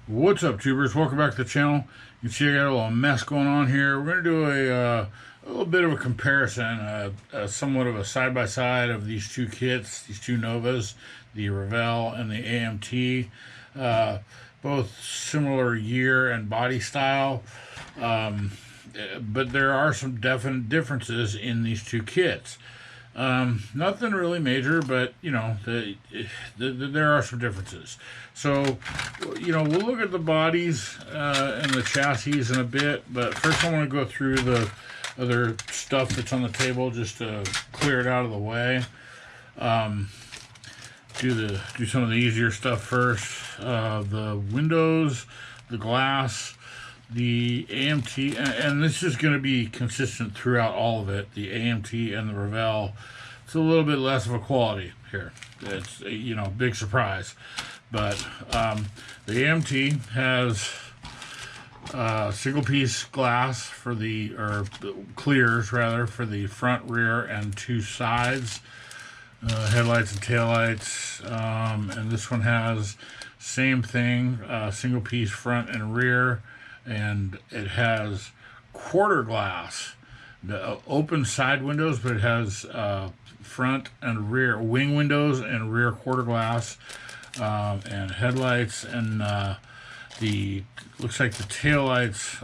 What's up, tubers? Welcome back to the channel. You can see I got a little mess going on here. We're going to do a little bit of a comparison, somewhat of a side-by-side of these two kits, these two Novas, the Revell and the AMT. Both similar year and body style, but there are some definite differences in these two kits. Nothing really major, but there are some differences. So, we'll look at the bodies and the chassis in a bit. But first, I want to go through the other stuff that's on the table just to clear it out of the way. Do some of the easier stuff first. The windows, the glass, the AMT, and this is going to be consistent throughout all of it. The AMT and the Revell, it's a little bit less of a quality here. It's big surprise, but the AMT has single piece glass for clears rather, for the front, rear, and two sides. Headlights and taillights, and this one has same thing, single piece front and rear, and it has quarter glass, the open side windows, but it has front and rear wing windows and rear quarter glass, and headlights, and the looks like the taillights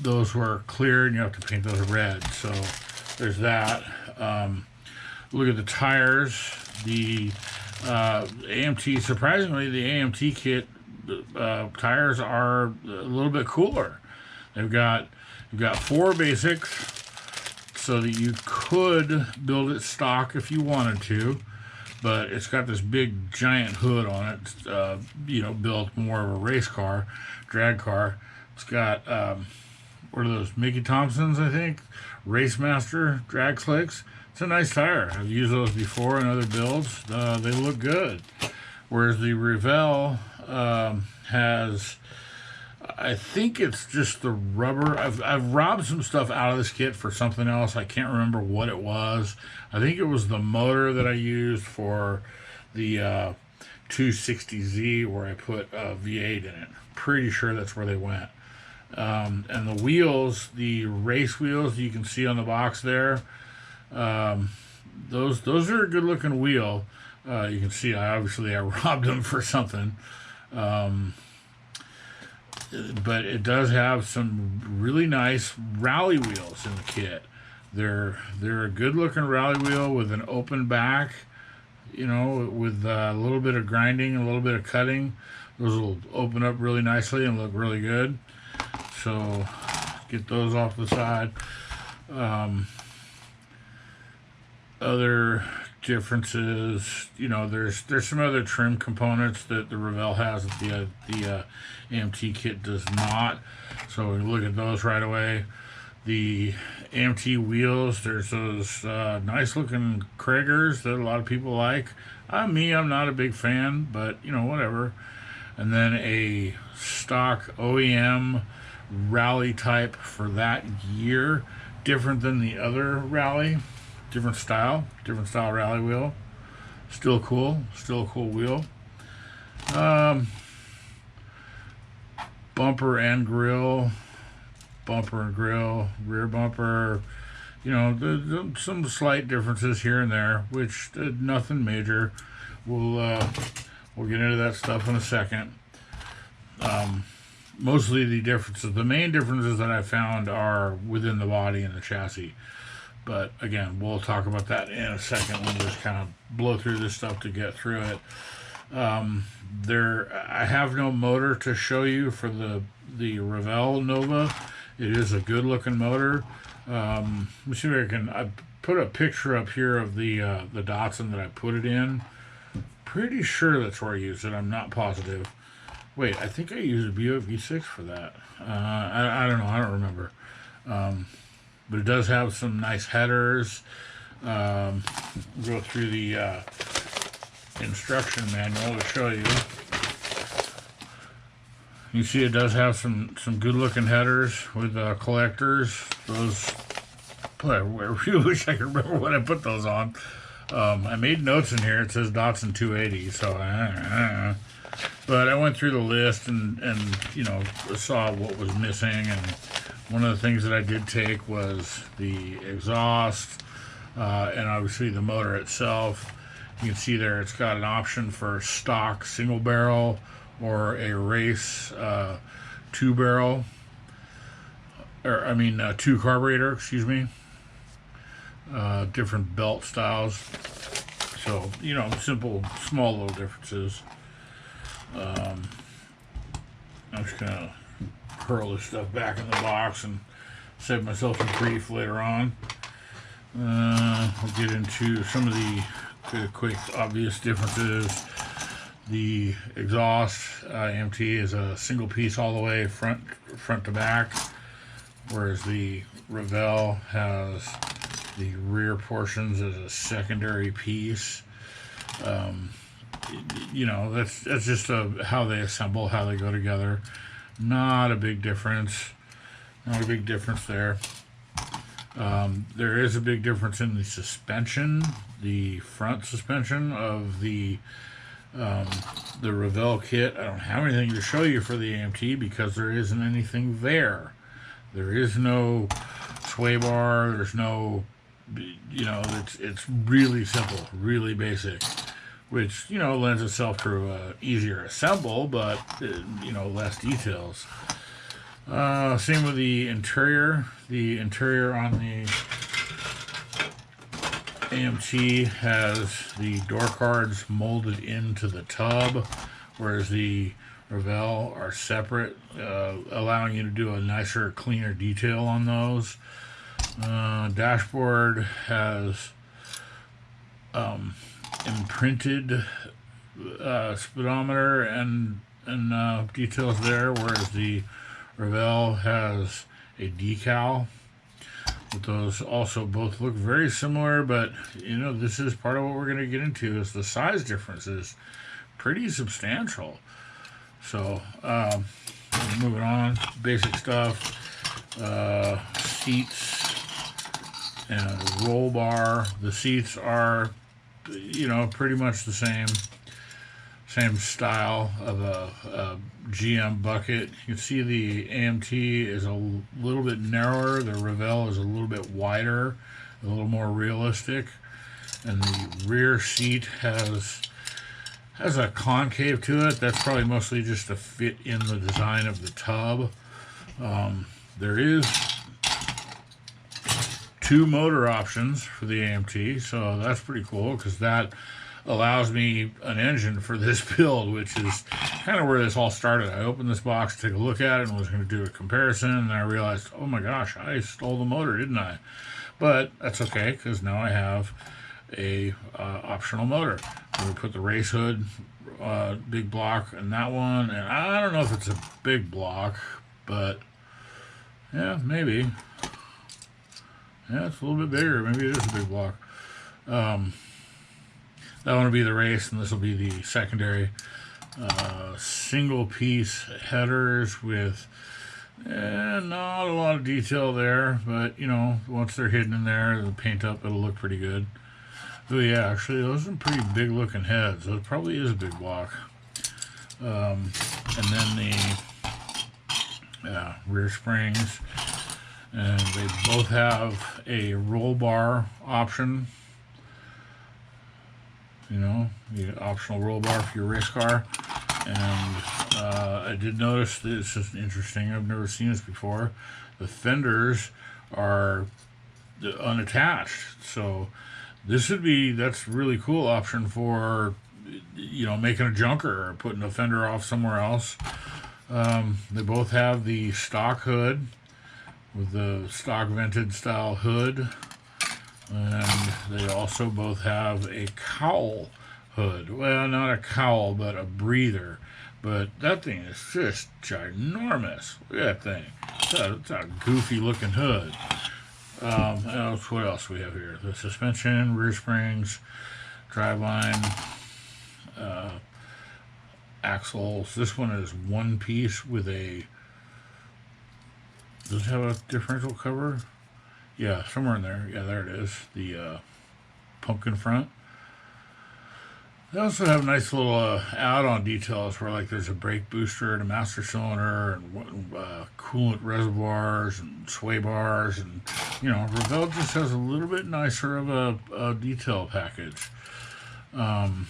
those were clear, and you have to paint those red. So there's that. Look at the tires. The AMT, surprisingly, the AMT kit tires are a little bit cooler. You've got four basics, so that you could build it stock if you wanted to, but it's got this big giant hood on it. Built more of a race car, drag car. It's got what are those, Mickey Thompsons, I think, Race Master drag slicks. It's a nice tire. I've used those before in other builds. They look good. Whereas the Revell has, I think it's just the rubber. I've robbed some stuff out of this kit for something else. I can't remember what it was. I think it was the motor that I used for the 260Z, where I put a V8 in it. Pretty sure that's where they went. And the wheels, the race wheels you can see on the box there, those are a good looking wheel. You can see I robbed them for something. But it does have some really nice rally wheels in the kit. They're a good looking rally wheel with an open back, with a little bit of grinding, a little bit of cutting. Those will open up really nicely and look really good. So get those off the side. Other differences, there's some other trim components that the Revell has that the AMT kit does not. So we look at those right away. The AMT wheels, there's those nice looking Kragers that a lot of people like. I'm not a big fan, but whatever. And then a stock OEM rally type for that year, different than the other rally. Different style rally wheel. Still a cool wheel. Bumper and grill, rear bumper. Some slight differences here and there, which nothing major. We'll get into that stuff in a second. Mostly the main differences that I found are within the body and the chassis. But again, we'll talk about that in a second. We'll just kind of blow through this stuff to get through it. I have no motor to show you for the Revell Nova. It is a good looking motor. Let me see if I put a picture up here of the Datsun that I put it in. Pretty sure that's where I used it. I'm not positive. Wait, I think I used a Buick V6 for that. I don't know. I don't remember. But it does have some nice headers. Go through the instruction manual to show you. You see it does have some good looking headers with collectors. Those, I really wish I could remember what I put those on. I made notes in here. It says Datsun 280, so But I went through the list and saw what was missing, and one of the things that I did take was the exhaust, and obviously the motor itself. You can see there it's got an option for stock single barrel or a race two barrel, or I mean two carburetor, excuse me. Different belt styles. So, simple, small little differences. I'm just gonna curl this stuff back in the box and save myself some grief later on. We'll get into some of the quick, obvious differences. The exhaust AMT is a single piece all the way front to back, whereas the Revell has the rear portions as a secondary piece. That's just how they assemble, how they go together. Not a big difference. Not a big difference there. There is a big difference in the suspension, the front suspension of the Revell kit. I don't have anything to show you for the AMT because there isn't anything there. There is no sway bar. There's no, it's really simple, really basic, which lends itself to easier assemble, but less details. Same with the interior. The interior on the AMT has the door cards molded into the tub, whereas the Revell are separate, allowing you to do a nicer, cleaner detail on those. Dashboard has imprinted speedometer and details there, whereas the Revell has a decal. But those also both look very similar, but this is part of what we're going to get into is the size difference is pretty substantial. So moving on, basic stuff, seats and roll bar. The seats are pretty much the same style of a GM bucket. You can see the AMT is a little bit narrower. The Revell is a little bit wider, a little more realistic. And the rear seat has a concave to it. That's probably mostly just to fit in the design of the tub. There is 2 motor options for the AMT, so that's pretty cool because that allows me an engine for this build, which is kind of where this all started. I opened this box to take a look at it and was going to do a comparison, and I realized, oh my gosh, I stole the motor, didn't I? But that's okay because now I have a optional motor. We put the race hood big block in that one, and I don't know if it's a big block, but yeah, maybe. Yeah, it's a little bit bigger. Maybe it is a big block. That one will be the race, and this will be the secondary. Single piece headers with not a lot of detail there, but once they're hidden in there, the paint up, it'll look pretty good. Oh yeah, actually those are pretty big looking heads. So it probably is a big block. And then the rear springs, and they both have a roll bar option. The optional roll bar for your race car. And I did notice this is interesting. I've never seen this before. The fenders are unattached, so that's a really cool option for making a junker or putting a fender off somewhere else. They both have the stock hood with the stock vented style hood, and they also both have a cowl hood. Well, not a cowl, but a breather. But that thing is just ginormous. Look at that thing. It's a goofy looking hood. What else we have here? The suspension, rear springs, driveline, axles. This one is one piece with a. Does it have a differential cover? Yeah, somewhere in there. Yeah, there it is. The pumpkin front. They also have nice little add-on details where like there's a brake booster and a master cylinder and coolant reservoirs and sway bars, and Revell just has a little bit nicer of a detail package. The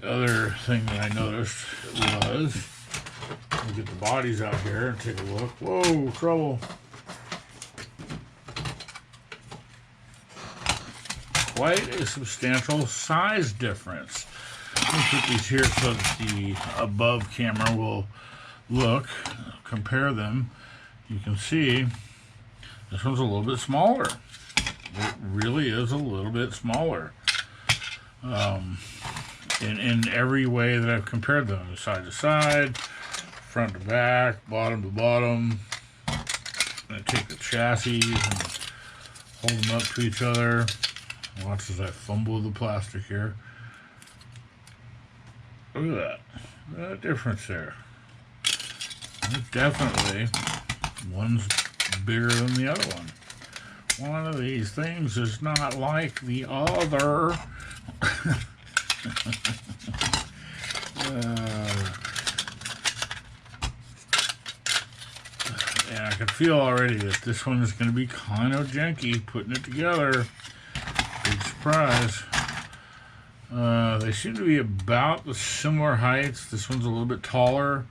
other thing that I noticed was, we'll get the bodies out here and take a look. Whoa, trouble. Quite a substantial size difference. Let me put these here so that the above camera will look, compare them. You can see this one's a little bit smaller. It really is a little bit smaller. In every way that I've compared them, side to side, front to back, bottom to bottom. I'm going to take the chassis and hold them up to each other. Watch as I fumble the plastic here. Look at that difference there. Definitely, one's bigger than the other one. One of these things is not like the other. And I can feel already that this one is going to be kind of janky putting it together. Big surprise. They seem to be about the similar heights. This one's a little bit taller.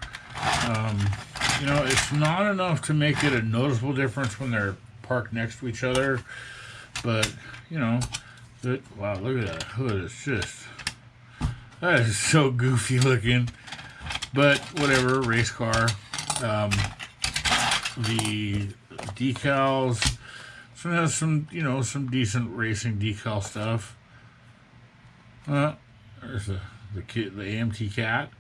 It's not enough to make it a noticeable difference when they're parked next to each other. But, wow, look at that hood. It's just, that is so goofy looking. But, whatever, race car. The decals. So it has some decent racing decal stuff. There's the AMT cat.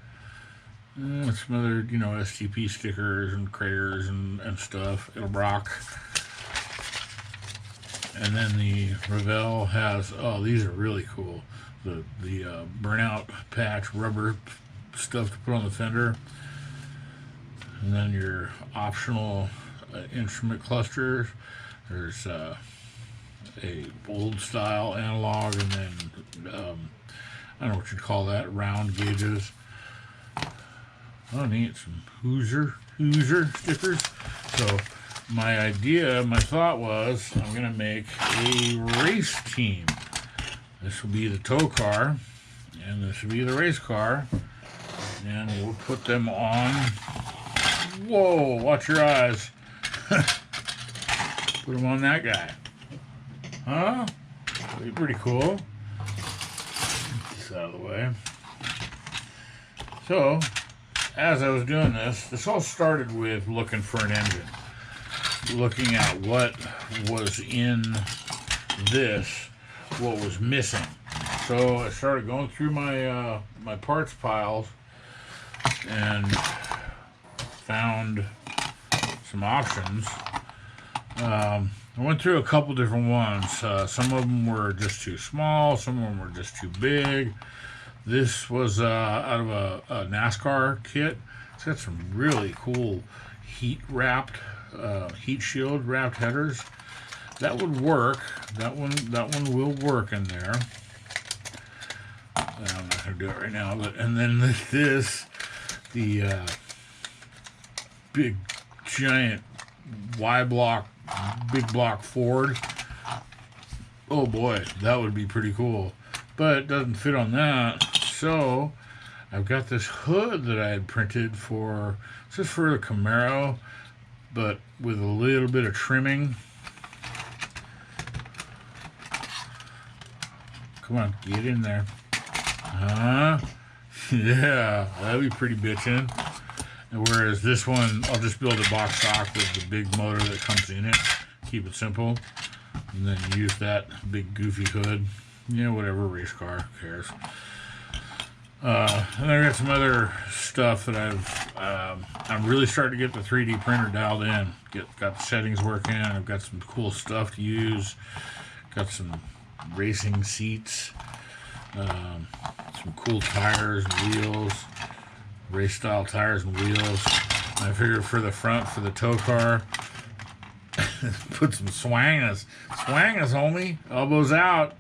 Some other, STP stickers and craters and stuff. It'll rock. And then the Revell has, these are really cool. The burnout patch rubber stuff to put on the fender. And then your optional instrument clusters. There's a old style analog, and then I don't know what you'd call that, round gauges. Oh, neat, some Hoosier stickers. So my thought was, I'm gonna make a race team. This will be the tow car, and this will be the race car, and we'll put them on. Whoa, watch your eyes. Put them on that guy. Huh? That'd be pretty cool. Get this out of the way. So, as I was doing this all started with looking for an engine. Looking at what was in this, what was missing. So I started going through my my parts piles and found some options. I went through a couple different ones. Some of them were just too small, some of them were just too big. This was out of a NASCAR kit. It's got some really cool heat shield wrapped headers. That would work. That one will work in there. I'm not gonna do it right now, and then the big giant big block Ford. Oh boy, that would be pretty cool. But it doesn't fit on that. So I've got this hood that I had printed for the Camaro, but with a little bit of trimming. Come on, get in there. Yeah, that'd be pretty bitchin'. And whereas this one, I'll just build a box stock with the big motor that comes in it. Keep it simple. And then use that big goofy hood. Whatever, race car, who cares. And I got some other stuff that I'm really starting to get the 3D printer dialed in. Got the settings working. I've got some cool stuff to use. Got some racing seats. Some cool tires and wheels. Race style tires and wheels. And I figured for the front, for the tow car, put some swangers. Swangers, homie. Elbows out.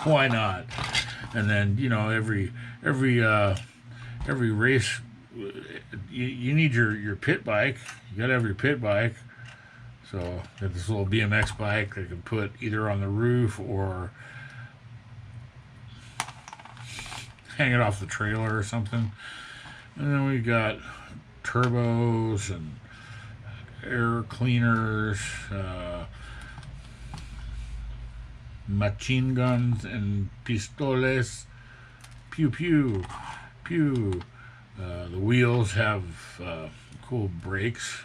Why not? And then every race, you need your pit bike. You gotta have your pit bike. So got this little BMX bike that I can put either on the roof or hang it off the trailer or something. And then we got turbos and air cleaners, machine guns and pistoles. Pew pew pew. The wheels have cool brakes.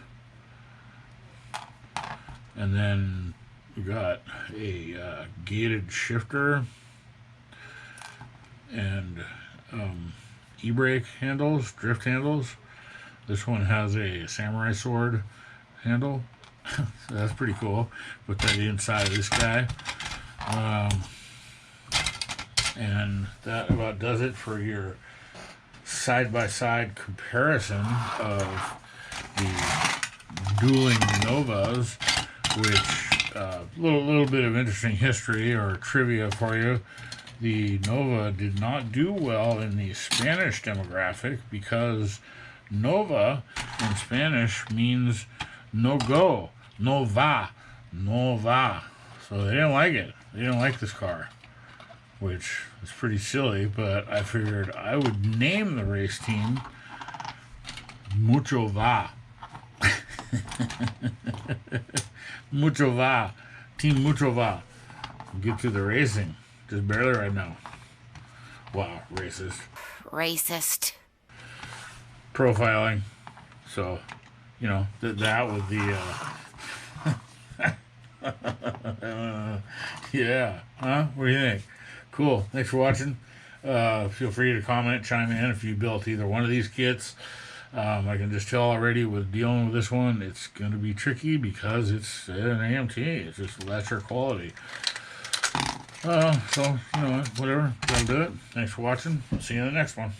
And then we got a gated shifter and e-brake handles, drift handles. This one has a samurai sword handle, so that's pretty cool. Put that inside of this guy. And that about does it for your side-by-side comparison of the dueling Novas, which little bit of interesting history or trivia for you. The Nova did not do well in the Spanish demographic because Nova in Spanish means no go, no va, no va. So they didn't like it. They didn't like this car, which is pretty silly, but I figured I would name the race team Mucho Va. Mucho Va. Team Mucho Va. Get to the racing. Just barely right now. Wow, racist. Racist. Profiling. So, that with the, yeah. Huh? What do you think? Cool. Thanks for watching. Feel free to comment, chime in if you built either one of these kits. I can just tell already with dealing with this one, it's going to be tricky because it's an AMT. It's just lesser quality. So, whatever. That'll do it. Thanks for watching. See you in the next one.